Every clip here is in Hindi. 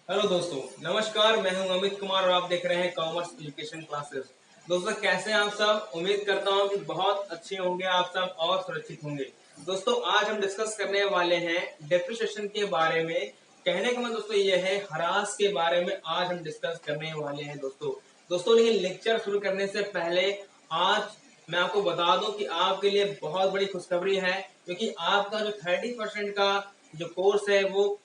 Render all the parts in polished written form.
हेलो दोस्तों, नमस्कार। मैं हूं अमित कुमार और आप देख रहे हैं कॉमर्स एजुकेशन क्लासेस। दोस्तों, कैसे हैं आप सब? उम्मीद करता हूं कि बहुत अच्छे होंगे आप सब और सुरक्षित होंगे। दोस्तों, आज हम डिस्कस करने वाले हैं डेप्रिसिएशन के बारे में। कहने का मतलब दोस्तों ये है, ह्रास के बारे में आज हम डिस्कस करने वाले हैं दोस्तों। लेकिन लेक्चर शुरू करने से पहले आज मैं आपको बता दूं कि आपके लिए बहुत बड़ी खुशखबरी है, क्योंकि आपका जो 30% का जो कोर्स है वो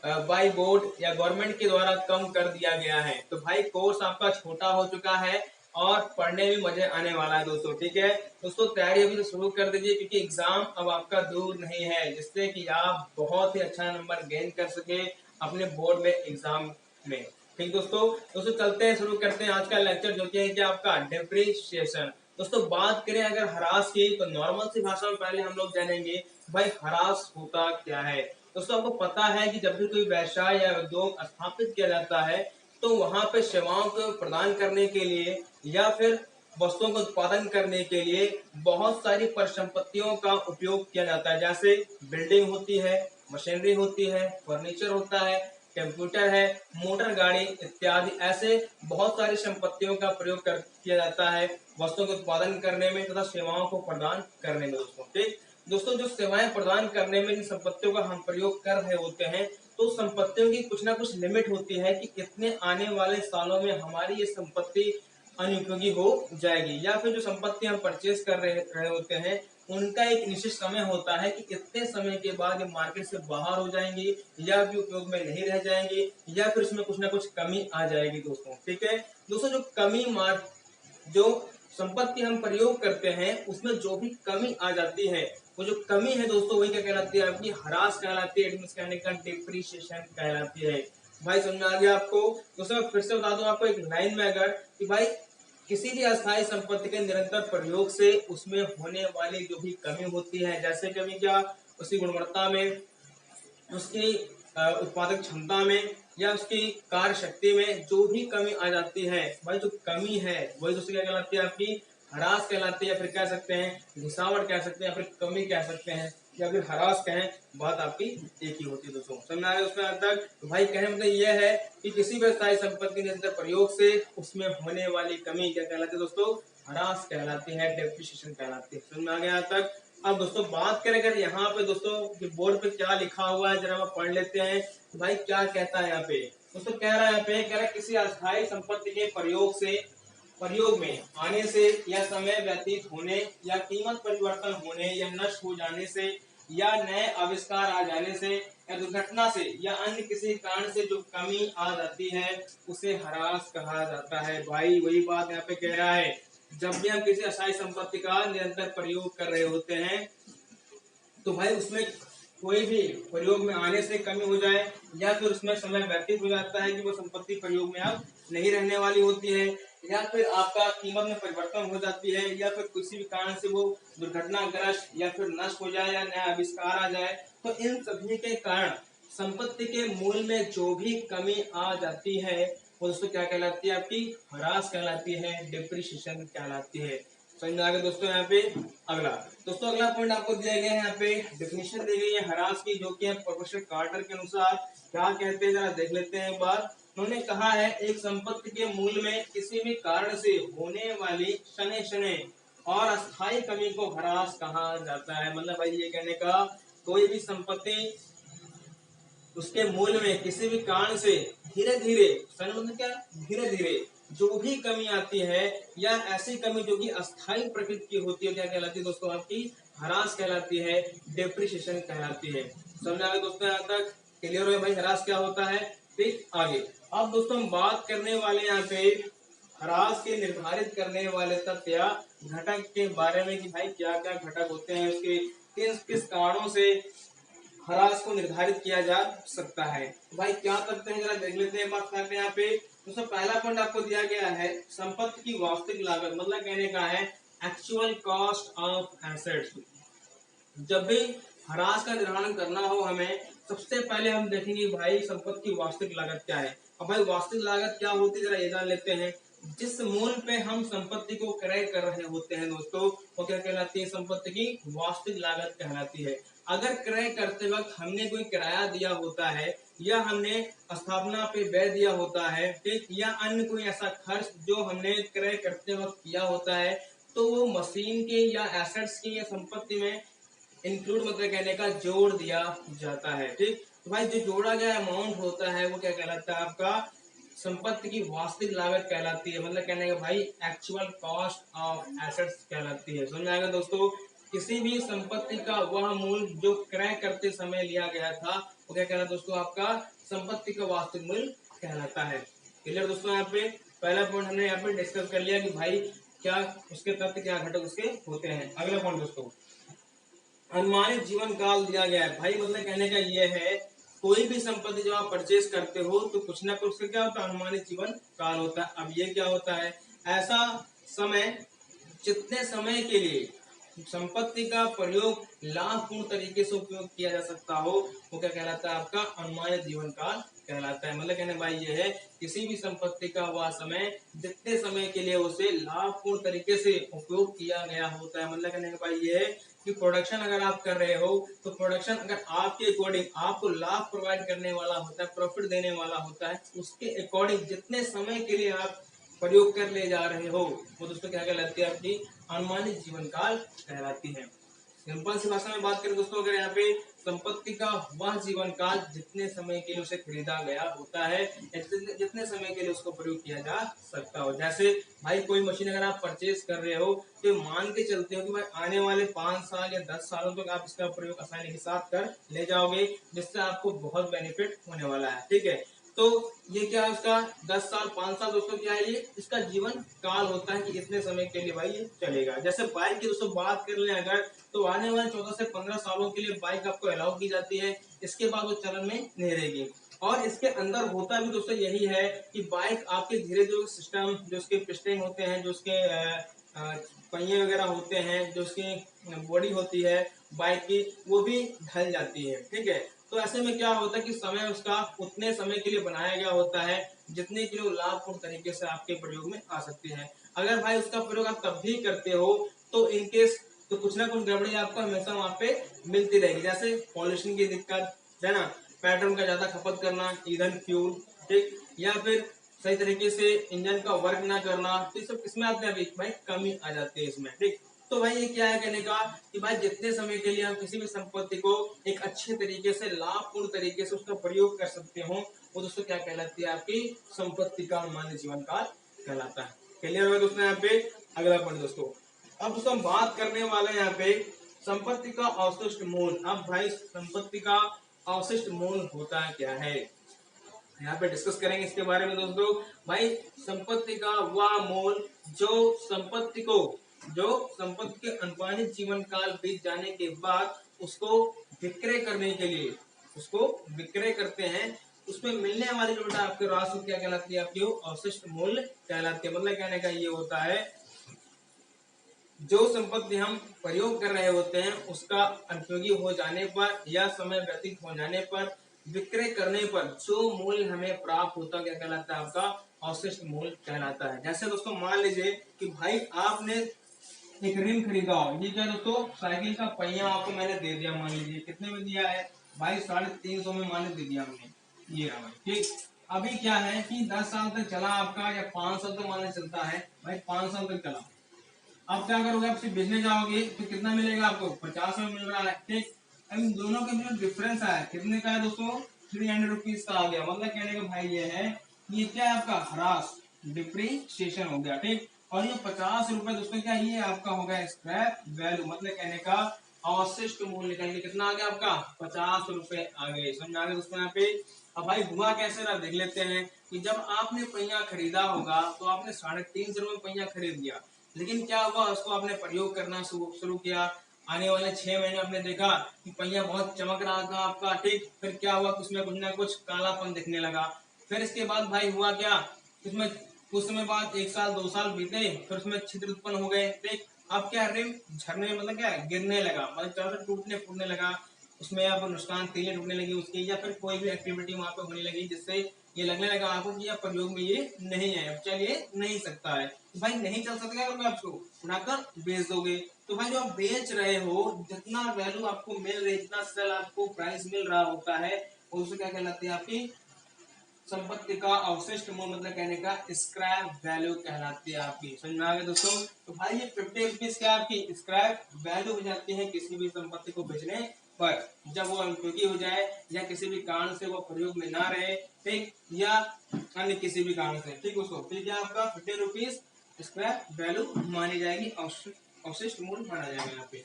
बाई बोर्ड या गवर्नमेंट के द्वारा कम कर दिया गया है। तो भाई, कोर्स आपका छोटा हो चुका है और पढ़ने में मजे आने वाला है दोस्तों। ठीक है दोस्तों, तैयारी अभी से शुरू कर दीजिए, क्योंकि एग्जाम अब आपका दूर नहीं है, जिससे कि आप बहुत ही अच्छा नंबर गेन कर सके अपने बोर्ड में एग्जाम में। ठीक दोस्तों चलते हैं, शुरू करते हैं आज का लेक्चर, जो कि है कि आपका डेप्रिसिएशन। दोस्तों, बात करें अगर ह्रास की, तो नॉर्मल सी भाषा में पहले हम लोग जानेंगे भाई ह्रास होता क्या है। दोस्तों, आपको पता है कि जब भी कोई व्यवसाय या उद्योग स्थापित किया जाता है, तो वहां पे सेवाओं को प्रदान करने के लिए या फिर वस्तुओं का उत्पादन करने के लिए बहुत सारी परिसंपत्तियों का उपयोग किया जाता है। जैसे बिल्डिंग होती है, मशीनरी होती है, फर्नीचर होता है, कंप्यूटर है, मोटर गाड़ी इत्यादि। ऐसे बहुत सारी संपत्तियों का प्रयोग किया जाता है वस्तुओं के उत्पादन करने में तथा सेवाओं को प्रदान करने में दोस्तों। ठीक दोस्तों, जो सेवाएं प्रदान करने में इन संपत्तियों का हम प्रयोग कर रहे होते हैं, तो संपत्तियों की कुछ ना कुछ लिमिट होती है कि इतने आने वाले सालों में हमारी ये संपत्ति अनुपयोगी हो जाएगी, या फिर जो संपत्ति हम परचेज कर रहे होते हैं उनका एक निश्चित समय होता है कि इतने समय के बाद ये मार्केट से बाहर हो जाएंगी या भी उपयोग में नहीं रह जाएंगी, या फिर उसमें कुछ ना कुछ कमी आ जाएगी दोस्तों। ठीक है दोस्तों, जो संपत्ति हम प्रयोग करते हैं उसमें जो भी कमी आ जाती है, वो जो कमी है दोस्तों, वही क्या कहलाती है? आपकी ह्रास कहलाती है। कहने का डिप्रिसिएशन कहलाती है। भाई, समझ आ गया आपको? दोस्तों, मैं फिर से बता दूं आपको एक लाइन में, अगर कि भाई किसी भी अस्थायी संपत्ति के निरंतर प्रयोग से उसमें होने वाली जो भी कमी होती है, जैसे कमी क्या, उसकी गुणवत्ता में, उसकी उत्पादक क्षमता में, या उसकी कार्य शक्ति में जो भी कमी आ जाती है, भाई जो कमी है वही दोस्तों क्या कहलाती है? आपकी ह्रास कहलाती है। या फिर कह सकते हैं घिसावट कह सकते हैं, या फिर कमी कह सकते हैं, या फिर ह्रास कहें, बात आपकी एक ही होती है दोस्तों। समझ आ गया उसमें आज तक? तो भाई, कहने मतलब यह है कि किसी भी स्थायी संपत्ति के प्रयोग से उसमें होने वाली कमी क्या कहलाती है दोस्तों? ह्रास कहलाती है, डेप्रिसिएशन कहलाती है। समझ में आ गया आज तक? अब दोस्तों, बात करें अगर यहाँ पे दोस्तों बोर्ड पे क्या लिखा हुआ है, जरा हम पढ़ लेते हैं। तो भाई, क्या कहता है यहाँ पे? दोस्तों, कह रहा है यहाँ पे, कह रहा है किसी अस्थायी संपत्ति के प्रयोग में आने से, या समय व्यतीत होने, या कीमत परिवर्तन होने, या नष्ट हो जाने से, या नए आविष्कार आ जाने से, या दुर्घटना से, या अन्य किसी कारण से जो कमी आ जाती है, उसे ह्रास कहा जाता है। भाई, वही बात यहाँ पे कह रहा है। जब भी हम किसी अस्थायी संपत्ति का निरंतर प्रयोग कर रहे होते हैं, तो भाई उसमें कोई भी प्रयोग में आने से कमी हो जाए, या फिर उसमें समय व्यतीत हो जाता है कि वो संपत्ति प्रयोग में अब नहीं रहने वाली होती है, या फिर आपका कीमत में परिवर्तन हो जाती है, या फिर किसी भी कारण से वो दुर्घटनाग्रस्त या फिर नष्ट हो जाए, या नया आविष्कार आ जाए, तो इन सभी के कारण संपत्ति के मूल्य में जो भी कमी आ जाती है, वो दोस्तों क्या कहलाती है? आपकी ह्रास कहलाती है, डिप्रिसिएशन कहलाती है। समझ में आ गया दोस्तों? यहाँ पे अगला पॉइंट आपको दिया गया है, यहाँ पे डेफिनेशन दी गई है ह्रास की, जो कि है प्रोफेसर कार्टर के अनुसार क्या कहते हैं, जरा देख लेते हैं एक बार। उन्होंने कहा है, एक संपत्ति के मूल्य में किसी भी कारण से होने वाली शनै शनै और अस्थायी कमी को ह्रास कहा जाता है। मतलब भाई, ये कहने का, कोई भी संपत्ति उसके मूल्य में किसी भी कारण से धीरे धीरे, मतलब क्या, धीरे धीरे जो भी कमी आती है, या ऐसी कमी जो कि अस्थायी प्रकृति की होती है, क्या कहलाती है दोस्तों? आपकी ह्रास कहलाती है, डेप्रिसिएशन कहलाती है। समझ आ गया दोस्तों? यहाँ तक क्लियर हो? भाई, ह्रास क्या होता है? ठीक, आगे अब दोस्तों हम बात करने वाले यहाँ पे ह्रास के निर्धारित करने वाले तथ्य या घटक के बारे में, कि भाई क्या क्या घटक होते हैं, उसके किस किस कारणों से ह्रास को निर्धारित किया जा सकता है। तो भाई, क्या करते हैं, जरा देख लेते हैं बात करते हैं यहाँ पे। तो पहला पॉइंट आपको दिया गया है, संपत्ति की वास्तविक लागत, मतलब कहने का है एक्चुअल कॉस्ट ऑफ एसेट्स। जब भी ह्रास का निर्धारण करना हो हमें, सबसे पहले हम देखेंगे भाई संपत्ति की वास्तविक लागत क्या है। अब भाई, वास्तविक लागत क्या होती है, जरा ये जान लेते हैं। जिस मूल्य पे हम संपत्ति को क्रय कर रहे होते हैं दोस्तों, वो क्या कहलाती है? संपत्ति की वास्तविक लागत कहलाती है। अगर क्रय करते वक्त हमने कोई किराया दिया होता है या हमने स्थापना पे व्यय दिया होता है, ठीक, या अन्य कोई ऐसा खर्च जो हमने क्रय करते वक्त किया होता है, तो वो मशीन के या एसेट्स की या संपत्ति में इंक्लूड मतलब कहने का जोड़ दिया जाता है। ठीक, तो भाई जो जोड़ा गया अमाउंट होता है वो क्या कहलाता है, आपका संपत्ति की वास्तविक लागत कहलाती है। मतलब कहने का भाई एक्चुअल कॉस्ट ऑफ एसेट्स कहलाती है। समझ में आएगा दोस्तों। किसी भी संपत्ति का वह मूल्य जो क्रय करते समय लिया गया था वो क्या कहलाता है दोस्तों, आपका संपत्ति का वास्तविक मूल्य कहलाता है। क्लियर दोस्तों। यहाँ पे पहला पॉइंट हमने यहाँ पे डिस्कस कर लिया कि भाई क्या उसके तथ्य क्या घटक उसके होते हैं। अगला पॉइंट दोस्तों, अनुमानित जीवन काल दिया गया है। भाई मतलब कहने का ये है, कोई भी संपत्ति जब आप परचेज करते हो तो कुछ ना कुछ क्या होता है, अनुमानित जीवन काल होता है। अब ये क्या होता है, ऐसा समय जितने समय के लिए संपत्ति का प्रयोग लाभपूर्ण तरीके से उपयोग किया जा सकता हो वो क्या कहलाता है, आपका अनुमानित जीवन काल कहलाता है। मतलब कहने भाई ये है, किसी भी संपत्ति का वह समय जितने समय के लिए उसे लाभपूर्ण तरीके से उपयोग किया गया होता है। मतलब कहने का भाई ये है कि प्रोडक्शन अगर आप कर रहे हो तो प्रोडक्शन अगर आपके अकॉर्डिंग आपको लाभ प्रोवाइड करने वाला होता है, प्रॉफिट देने वाला होता है, उसके अकॉर्डिंग जितने समय के लिए आप प्रयोग कर ले जा रहे हो वो दोस्तों क्या कहलाती है, आपकी अनुमानित जीवन काल कहलाती है। सिंपल सी भाषा में बात करें दोस्तों, अगर यहाँ पे संपत्ति का वह जीवन काल जितने समय के लिए उसे खरीदा गया होता है, जितने समय के लिए उसको प्रयोग किया जा सकता हो। जैसे भाई कोई मशीन अगर आप परचेज कर रहे हो तो मान के चलते हो कि भाई आने वाले 5 साल या 10 सालों तक आप इसका प्रयोग आसानी के साथ कर ले जाओगे, जिससे आपको बहुत बेनिफिट होने वाला है। ठीक है, तो ये क्या है, उसका 10 साल 5 साल दोस्तों क्या है, ये इसका जीवन काल होता है कि इतने समय के लिए भाई ये चलेगा। जैसे बाइक की दोस्तों बात कर ले अगर, तो आने वाले 14 से 15 सालों के लिए बाइक आपको अलाउ की जाती है, इसके बाद वो चलन में नहीं रहेगी। और इसके अंदर होता भी दोस्तों यही है कि बाइक आपके धीरे धीरे सिस्टम, जो उसके पिस्टन होते हैं, जो उसके पहिए वगैरह होते हैं, जो उसकी बॉडी होती है बाइक की, वो भी ढल जाती है। ठीक है, तो ऐसे में क्या होता है कि समय उसका उतने समय के लिए बनाया गया होता है जितने के लिए लाभपूर्ण तरीके से आपके प्रयोग में आ सकते हैं। अगर भाई उसका प्रयोग आप तब भी करते हो तो इनकेस तो कुछ ना कुछ गड़बड़ी आपको हमेशा वहां पे मिलती रहेगी। जैसे पॉल्यूशन की दिक्कत है ना, पेट्रोल का ज्यादा खपत करना, ईंधन फ्यूल, ठीक, या फिर सही तरीके से इंजन का वर्क ना करना, तो सब किसमें आते हैं, भाई कमी आ जाती है इसमें। ठीक, तो भाई ये क्या है कहने का कि भाई जितने समय के लिए हम किसी भी संपत्ति को एक अच्छे तरीके से लाभपूर्ण तरीके से उसका प्रयोग कर सकते हो वो दोस्तों क्या कहलाती है, आपकी संपत्ति का अनुमानित जीवन काल कहलाता है। क्लियर होगा दोस्तों। यहाँ पे अगला पॉइंट दोस्तों, अब दोस्तों हम बात करने वाले यहाँ पे संपत्ति का अवशिष्ट मूल्य। अब भाई संपत्ति का अवशिष्ट मूल्य होता है क्या है, यहाँ पे डिस्कस करेंगे इसके बारे में दोस्तों। भाई संपत्ति का वह मूल्य जो संपत्ति के अनुमानित जीवन काल बीत जाने के बाद उसको विक्रय करने के लिए उसको विक्रय करते हैं, उसमें मिलने वाली जो बेटा आपकी राशि क्या कहलाती है, आपकी अवशिष्ट मूल्य कहलाती है। मतलब कहने का ये होता है, जो संपत्ति हम प्रयोग कर रहे होते हैं उसका अनुपयोगी हो जाने पर या समय व्यतीत हो जाने पर विक्रय करने पर जो मूल्य हमें प्राप्त होता है क्या कहलाता है, आपका अवशिष्ट मूल्य कहलाता है। जैसे दोस्तों मान लीजिए कि भाई आपने एक रिम खरीदा हो, ये क्या दोस्तों साइकिल का पहिया आपको मैंने दे दिया, मान लीजिए कितने में दिया है भाई, 350 में मान दे दिया हमने, ये रहा भाई। ठीक, अभी क्या है कि 10 साल तक चला आपका या 5 साल तक मानने चलता है भाई, 5 साल तक चला। अब क्या करोगे, आप सिर्फ बेचने जाओगे तो कितना मिलेगा आपको, 50 में मिल रहा है। ठीक, अब इन दोनों के बीच डिफरेंस है कितने का है दोस्तों, 300 रुपीज का आ गया। मतलब कहने का भाई ये है, ये क्या है आपका ह्रास, डिप्रीशिएशन हो गया। ठीक, और ये 50 रुपए दोस्तों क्या ये आपका हो गया स्क्रैप वैल्यू। मतलब कहने का अवशिष्ट मूल्य निकल के कितना आ गया आपका, 50 रुपए आ गए। समझ आ गए दोस्तों यहाँ पे। अब भाई हुआ कैसे ना देख लेते हैं कि जब आपने पहिया खरीदा होगा तो आपने 350 रुपए पहिया खरीद लिया, लेकिन क्या हुआ, उसको आपने प्रयोग करना शुरू किया, आने वाले 6 महीने आपने देखा कि पहिया बहुत चमक रहा था आपका। ठीक, फिर क्या हुआ, उसमें कुछ ना कुछ कालापन दिखने लगा। फिर इसके बाद भाई हुआ क्या, उसमें कुछ समय बाद 1 साल 2 साल बीते, फिर उसमें छिद्र उत्पन्न हो गए। ठीक, अब क्या रिम झरने मतलब क्या गिरने लगा, मतलब चारों से टूटने फूटने लगा। उसमें अब नुकसान तेलें टूटने लगी उसकी, या फिर कोई भी एक्टिविटी वहां पे होने लगी जिससे ये लगने लगा आपको कि यह प्रयोग में ये नहीं है, अब चल ये नहीं सकता है, तो भाई नहीं चल सकता, क्या करोगे आप उसको उड़ाकर बेच दोगे। तो भाई जो आप बेच रहे हो, जितना वैल्यू आपको मिल रही है, जितना सेल आपको प्राइस मिल रहा होता है, उसको क्या कहलाती है आपकी संपत्ति का अवशिष्ट मूल्य, मतलब कहने का स्क्रैप वैल्यू कहलाती है आपकी। समझ में आ गया दोस्तों। तो भाई ये 50 रुपीज क्या आपकी स्क्रैप वैल्यू हो जाती है किसी भी संपत्ति को बेचने पर, जब वो अनुपयोगी हो जाए या किसी भी कारण से वो प्रयोग में ना रहे, ठीक, या अन्य किसी भी कारण से, ठीक, उसको फिर क्या आपका 50 रुपीज स्क्रैप वैल्यू मानी जाएगी, अवशिष्ट मूल्य माना जाएगा यहाँ पे।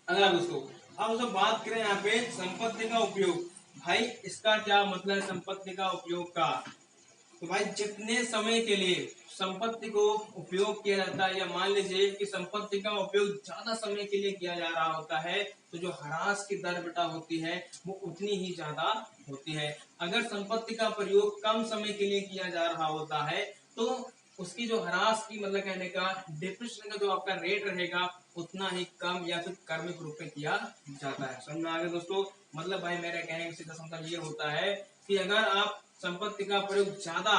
अगला दोस्तों, अब दोस्तों बात करें यहाँ पे संपत्ति का उपयोग। भाई इसका क्या मतलब है संपत्ति का उपयोग का? तो भाई जितने समय के लिए संपत्ति को उपयोग किया जाता है, या मान लीजिए कि संपत्ति का उपयोग ज्यादा समय के लिए किया जा रहा होता है, तो जो ह्रास की दर बेटा होती है वो उतनी ही ज्यादा होती है। अगर संपत्ति का प्रयोग कम समय के लिए किया जा रहा होता है, तो उसकी जो ह्रास की, मतलब कहने का डिप्रेशन का जो आपका रेट रहेगा उतना ही कम या फिर क्रमिक रूप में किया जाता है। समझ में आ गया दोस्तों। मतलब भाई मेरे कहने का सीधा मतलब ये होता है कि अगर आप संपत्ति का प्रयोग ज्यादा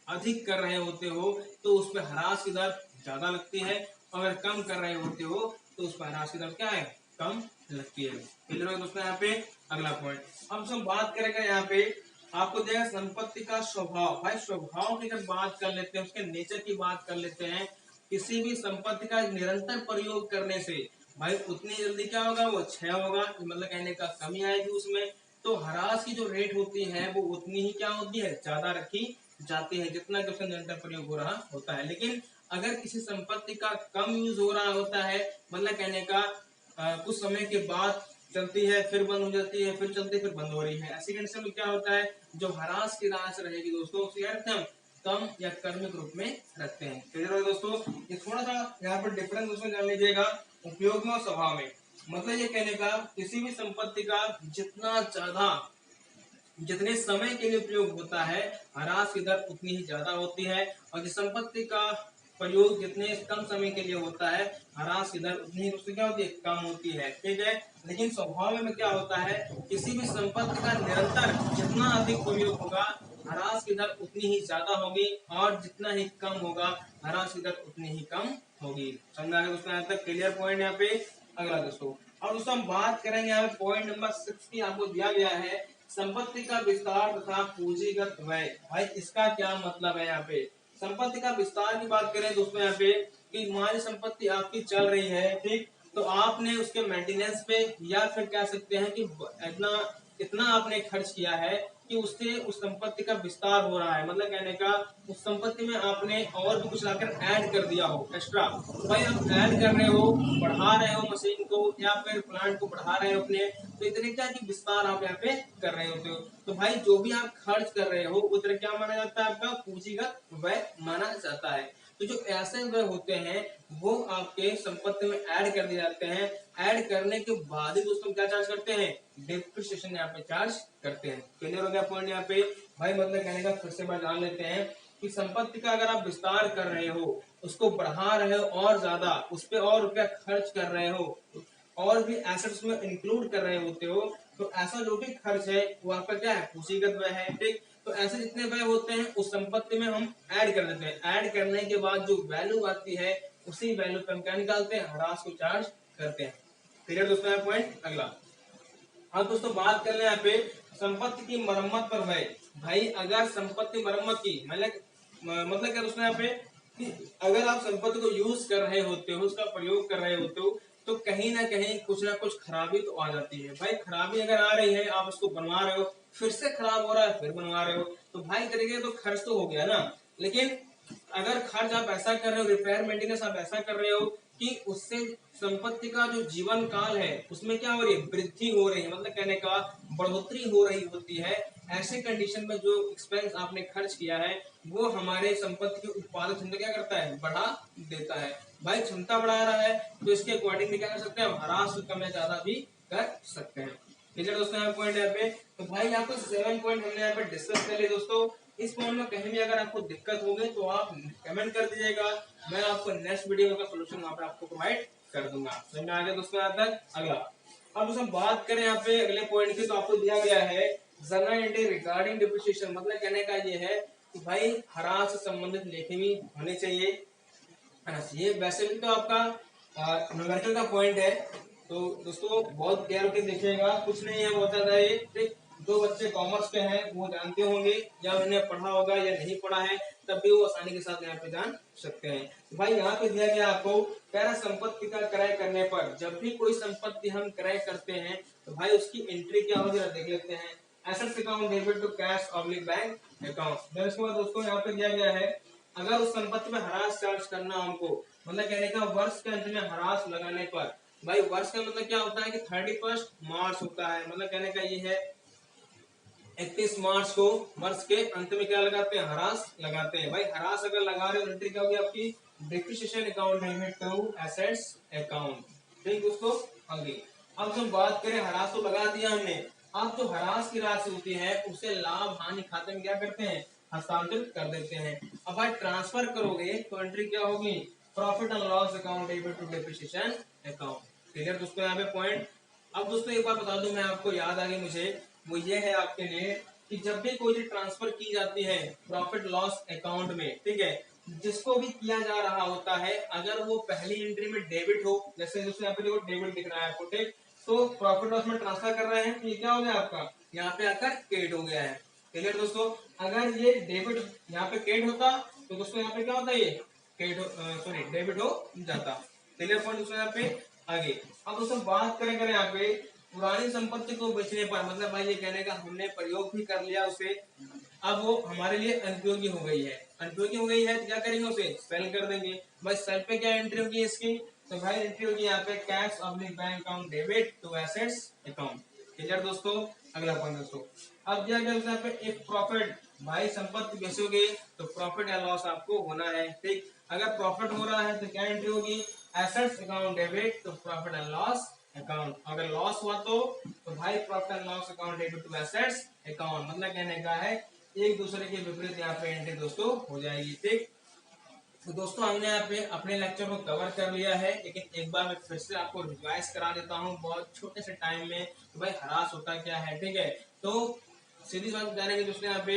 अधिक कर रहे होते हो तो उस पर ह्रास की दर ज्यादा लगती है, अगर कम कर रहे होते हो तो उस पर ह्रास की दर क्या है, कम लगती है। क्लियर हो दोस्तों। यहाँ पे अगला पॉइंट हम सब बात करेंगे, यहाँ पे आपको देगा संपत्ति का स्वभाव। भाई स्वभाव की अगर बात कर लेते हैं, उसके नेचर की बात कर लेते हैं, किसी भी संपत्ति का निरंतर प्रयोग करने से भाई उतनी जल्दी क्या होगा, वो क्षय होगा, मतलब कहने का कमी आएगी उसमें। तो ह्रास की जो रेट होती है वो उतनी ही क्या होती है, ज्यादा रखी जाती है जितना कि उसका निरंतर प्रयोग हो रहा होता है। लेकिन अगर किसी संपत्ति का कम यूज हो रहा होता है, मतलब कहने का कुछ समय के बाद चलती है फिर बंद हो जाती है, फिर चलती है फिर बंद हो रही है, ऐसी कंडीशन में क्या होता है, जो ह्रास की राशि रहेगी दोस्तों उसे क्या रखते हैं, कम या क्रमिक रूप में रखते हैं। क्लियर है दोस्तों। ये थोड़ा सा यहाँ पर डिफरेंस दोस्तों जान लीजिएगा उपयोग में और स्वभाव में। मतलब ये कहने का किसी भी संपत्ति का जितना ज्यादा, जितने समय के लिए उपयोग होता है, ह्रास की दर उतनी ही ज्यादा होती है, और जिस संपत्ति का प्रयोग जितने कम समय के लिए होता है, ह्रास की दर उतनी ही उससे क्या होती है, कम होती है। ठीक है। लेकिन स्वभाव में क्या होता है, किसी भी संपत्ति का निरंतर जितना अधिक प्रयोग होगा, ह्रास की दर उतनी ही ज्यादा होगी, और जितना ही कम होगा, ह्रास की दर उतनी ही कम होगी। समझ आ गया दोस्तों यहाँ तक। क्लियर पॉइंट यहाँ पे। अगला दोस्तों, अब दोस्तों हम बात करेंगे यहाँ पे पॉइंट नंबर 6 की, आपको दिया गया है संपत्ति का विस्तार तथा पूंजीगत व्यय। भाई इसका क्या मतलब है यहाँ पे, संपत्ति का विस्तार की बात करें दोस्तों यहाँ पे कि मान संपत्ति आपकी चल रही है, ठीक, तो आपने उसके मेंटेनेंस पे या फिर कह सकते हैं कि इतना इतना आपने खर्च किया है कि उससे उस संपत्ति का विस्तार हो रहा है, मतलब कहने का उस संपत्ति में आपने और भी कुछ लाकर ऐड कर दिया हो एक्स्ट्रा। तो भाई आप ऐड कर रहे हो, बढ़ा रहे हो मशीन को या फिर प्लांट को बढ़ा रहे हो अपने, तो इतने क्या कि विस्तार आप यहाँ पे कर रहे होते हो। तो भाई जो भी आप खर्च कर रहे हो उतने क्या माना जाता है, आपका पूंजीगत व्यय माना जाता है। तो जो ऐसे व्यय होते हैं वो आपके संपत्ति में ऐड कर दिए जाते हैं। ऐड करने के बाद ही दोस्तों क्या चार्ज करते हैं, डिप्रिसिएशन यहाँ पे चार्ज करते हैं। क्लियर हो गया पॉइंट यहाँ पे। भाई मतलब कहने का फिर से बात जान लेते हैं कि संपत्ति का अगर आप विस्तार कर रहे हो, उसको बढ़ा रहे हो और ज्यादा उस पर और रुपया खर्च कर रहे हो, और भी एसेट्स में इंक्लूड कर रहे होते हो, तो ऐसा जो भी खर्च है वो आपका क्या है, पूंजीगत व्यय है। ठीक, तो ऐसे जितने व्यय होते हैं उस संपत्ति में हम ऐड कर देते हैं। ऐड करने के बाद जो वैल्यू आती है उसी वैल्यू पे हम क्या निकालते हैं, ह्रास को चार्ज करते हैं। क्लियर दोस्तों है पॉइंट। अगला हाँ दोस्तों बात कर ले यहाँ पे संपत्ति की मरम्मत पर व्यय। भाई अगर संपत्ति मरम्मत की मतलब क्या दोस्तों यहाँ पे कि अगर आप संपत्ति को यूज कर रहे होते हो, उसका प्रयोग कर रहे होते हो, तो कहीं ना कुछ खराबी तो आ जाती है। भाई खराबी अगर आ रही है, आप उसको बनवा रहे हो फिर से खराब हो रहा है फिर बनवा रहे हो, तो भाई तरीके तो खर्च तो हो गया ना। लेकिन अगर खर्च आप ऐसा कर रहे हो, रिपेयर मेंटेनेंस आप ऐसा कर रहे हो कि उससे संपत्ति का जो जीवन काल है उसमें क्या हो रही है, वृद्धि हो रही है, मतलब कहने का बढ़ोतरी हो रही होती है। ऐसे कंडीशन में जो एक्सपेंस आपने खर्च किया है वो हमारे संपत्ति की उत्पादक क्षमता क्या करता है, बढ़ा देता है। भाई क्षमता बढ़ा रहा है तो इसके अकॉर्डिंग क्या कर सकते हैं, ह्रास कम या ज्यादा भी कर सकते हैं। ठीक है दोस्तों यहाँ पॉइंट यहाँ पे। तो भाई यहाँ पे 7 पॉइंट हमने यहाँ पे डिस्कस कर लिए दोस्तों। इस पॉइंट में कहीं भी अगर आपको दिक्कत होगी तो आप कमेंट कर दीजिएगा, मैं आपको नेक्स्ट वीडियो का सोल्यूशन वहां पर आपको प्रोवाइड कर दूंगा। समझ में आ गया दोस्तों यहाँ तक। अगला अब दोस्तों बात करें यहाँ पे अगले पॉइंट की, तो आपको दिया गया है जनरल एंट्री रिगार्डिंग डिप्रिसिएशन। मतलब कहने का ये है कि भाई ह्रास से संबंधित लेखे भी होने चाहिए, है ना। ये वैसे भी तो आपका न्यूमेरिकल का पॉइंट है, तो दोस्तों बहुत केयर होकर देखिएगा, कुछ नहीं है बहुत ज्यादा ये, ठीक। जो बच्चे कॉमर्स के हैं वो जानते होंगे, या उन्हें पढ़ा होगा या नहीं पढ़ा है, तब भी वो आसानी के साथ यहाँ पे जान सकते हैं। तो भाई यहाँ पे दिया गया आपको, कह रहा संपत्ति का क्रय करने पर, जब भी कोई संपत्ति हम क्रय करते हैं तो भाई उसकी एंट्री क्या होगी देख लेते हैं। Assets account debit to cash oblique bank account. फिर उसके बाद दोस्तों यहाँ पे दिया गया है, अगर उस संपत्ति में ह्रास चार्ज करना हमको, मतलब कहने का वर्ष के अंत में ह्रास लगाने पर, भाई वर्ष का मतलब क्या होता है कि 31 मार्च होता है, मतलब कहने का ये है 31 मार्च को वर्ष के अंत में क्या लगाते हैं, ह्रास लगाते हैं। भाई ह्रास अगर लगा रहे हो, एंट्री क्या होगी आपकी, depreciation account debit to assets account, ठीक दोस्तों। आगे अब हम बात करें, ह्रास तो लगा दिया हमने, अब जो ह्रास की राशि होती है उसे लाभ हानि खाते में क्या करते हैं, हस्तांतरित कर देते हैं। अब भाई ट्रांसफर करोगे तो एंट्री क्या होगी, profit and loss account debit to depreciation account. Clear दोस्तों यहाँ पे पॉइंट। अब दोस्तों एक बार बता दूं मैं आपको, याद आ गई मुझे, वो ये है आपके लिए कि जब भी कोई ट्रांसफर की जाती है प्रॉफिट लॉस अकाउंट में, ठीक है, जिसको भी किया जा रहा होता है, अगर वो पहली एंट्री में डेबिट हो, जैसे दोस्तों यहाँ पे देखो डेबिट दिख रहा है आपको, ठीक, तो प्रॉफिट लॉस में ट्रांसफर कर रहे हैं, तो ये क्या हो गया आपका, यहाँ पे आकर क्रेडिट हो गया है। क्लियर दोस्तों। अगर ये डेबिट यहाँ पे क्रेडिट होता तो दोस्तों यहाँ पे क्या होता है, ये क्रेडिट सॉरी डेबिट हो जाता। क्लियर पॉइंट दोस्तों यहाँ पे। आगे अब दोस्तों बात करेंगे यहाँ पे पुरानी संपत्ति को बेचने पर, मतलब भाई ये कहने का हमने प्रयोग भी कर लिया उसे, अब वो हमारे लिए अनुपयोगी हो गई है, अनुपयोगी हो गई है तो क्या करेंगे, उसे सेल कर देंगे। भाई सेल पे क्या एंट्री होगी इसकी, तो भाई एंट्री होगी यहाँ पे cash oblique bank account debit to assets account. Clear दोस्तों। अगला पॉइंट दोस्तों, अब दिया गया यहाँ पे एक प्रॉफिट, भाई संपत्ति बेचोगे तो प्रॉफिट या लॉस आपको होना है, ठीक। अगर प्रॉफिट हो रहा है तो क्या एंट्री होगी, assets account debit to profit and loss account. अगर लॉस हुआ तो भाई profit and loss account debit to assets account. मतलब कहने का है एक दूसरे के विपरीत यहाँ पे एंट्री दोस्तों हो जाएगी, ठीक। तो दोस्तों हमने यहाँ पे अपने लेक्चर को कवर कर लिया है, लेकिन एक बार मैं फिर से आपको रिवाइज करा देता हूँ बहुत छोटे से टाइम में, तो भाई ह्रास होता क्या है, ठीक है। तो सीधी बात जानेंगे दोस्तों यहाँ पे,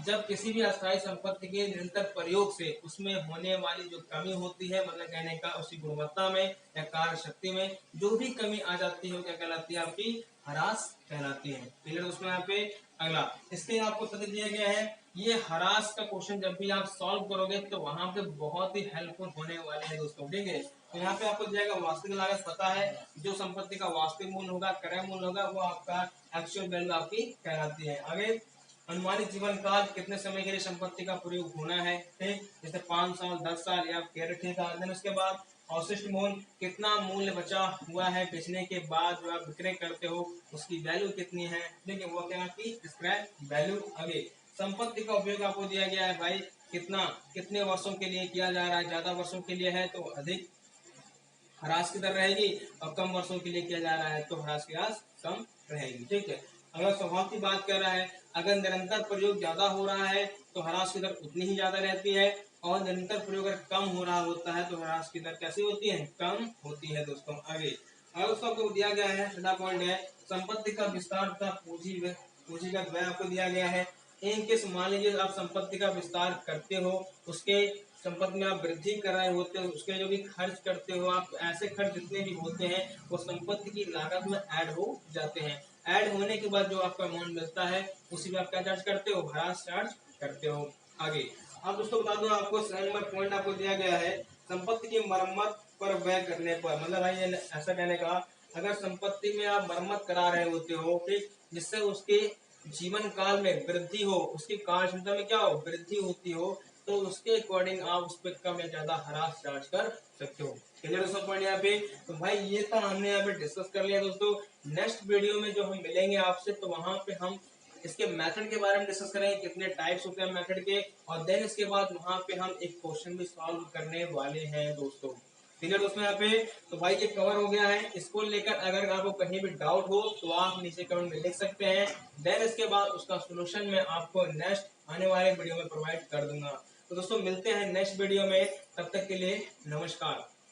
जब किसी भी अस्थायी संपत्ति के निरंतर प्रयोग से उसमें होने वाली जो कमी होती है, मतलब कहने का उसकी गुणवत्ता में या कार्य शक्ति में जो भी कमी आ जाती है, वो क्या कहलाती है, आपकी ह्रास कहलाती है। क्लियर दोस्तों यहाँ पे। अगला इसके आपको तथ्य दिया गया है, ये ह्रास का क्वेश्चन जब भी आप सॉल्व करोगे तो वहां पे बहुत ही हेल्पफुल होने वाले हैं दोस्तों, ठीक है। तो यहाँ पे आपको दिया गया वास्तविक लागत पता है, जो संपत्ति का वास्तविक मूल्य होगा, क्रय मूल्य होगा, वो आपका एक्चुअल वैल्यू आपकी कहलाती है। आगे अनुमानित जीवन काल, कितने समय के लिए संपत्ति का प्रयोग होना है, ठीक, जैसे 5 साल 10 साल या ठीक है। उसके बाद अवशिष्ट मूल्य, कितना मूल्य बचा हुआ है बेचने के बाद, जो आप विक्रय करते हो उसकी वैल्यू कितनी है, ठीक है, वो क्या की स्क्रैप वैल्यू। आगे संपत्ति का उपयोग आपको दिया गया है, भाई कितना कितने वर्षों के लिए किया जा रहा है, ज्यादा वर्षों के लिए है तो अधिक ह्रास की दर रहेगी, और कम वर्षों के लिए किया जा रहा है तो ह्रास की दर कम रहेगी, ठीक है। अगर स्वभाव की बात कर रहा है, अगर निरंतर प्रयोग ज्यादा हो रहा है तो ह्रास की दर उतनी ही ज्यादा रहती है, और निरंतर प्रयोग अगर कम हो रहा होता है तो ह्रास की दर कैसी होती है, कम होती है दोस्तों। आगे अगर उसको आपको दिया गया है, छठा पॉइंट है संपत्ति का विस्तार तथा पूंजीगत व्यय आपको दिया गया है। इन केस मान लीजिए आप संपत्ति का विस्तार करते हो, उसके संपत्ति में आप वृद्धि कर रहे होते हो, उसके जो भी खर्च करते हो आप, ऐसे खर्च जितने भी होते हैं वो संपत्ति की लागत में ऐड हो जाते हैं। ऐड होने के बाद जो आपका अमाउंट मिलता है उसी में आप क्या चार्ज करते हो, ह्रास चार्ज करते हो। आगे अब दोस्तों बता दूं आपको, नंबर पॉइंट आपको दिया गया है, संपत्ति की मरम्मत पर व्यय करने पर, मतलब भाई ये ऐसा कहने का, अगर संपत्ति में आप मरम्मत करा रहे होते हो, ठीक, जिससे उसके जीवन काल में वृद्धि हो, उसकी कार्य क्षमता में क्या हो, वृद्धि होती हो, तो उसके अकॉर्डिंग आप उस पर कम या ज्यादा ह्रास चार्ज कर सकते हो। क्लियर दोस्तों पॉइंट यहाँ पे। तो भाई ये तो हमने यहाँ पे डिस्कस कर लिया दोस्तों। नेक्स्ट वीडियो में जो हम मिलेंगे आपसे, तो वहां पे हम इसके मेथड के बारे में डिस्कस करेंगे, कितने टाइप्स होते हैं मेथड के, और देन इसके बाद वहां पे हम एक क्वेश्चन भी सॉल्व करने वाले हैं दोस्तों। क्लियर दोस्तों यहाँ पे। तो भाई ये कवर हो गया है, इसको लेकर अगर आपको कहीं भी डाउट हो तो आप नीचे कमेंट में लिख सकते हैं, देन इसके बाद उसका सोल्यूशन मैं आपको नेक्स्ट आने वाले वीडियो में प्रोवाइड कर दूंगा। तो दोस्तों मिलते हैं नेक्स्ट वीडियो में, तब तक के लिए नमस्कार।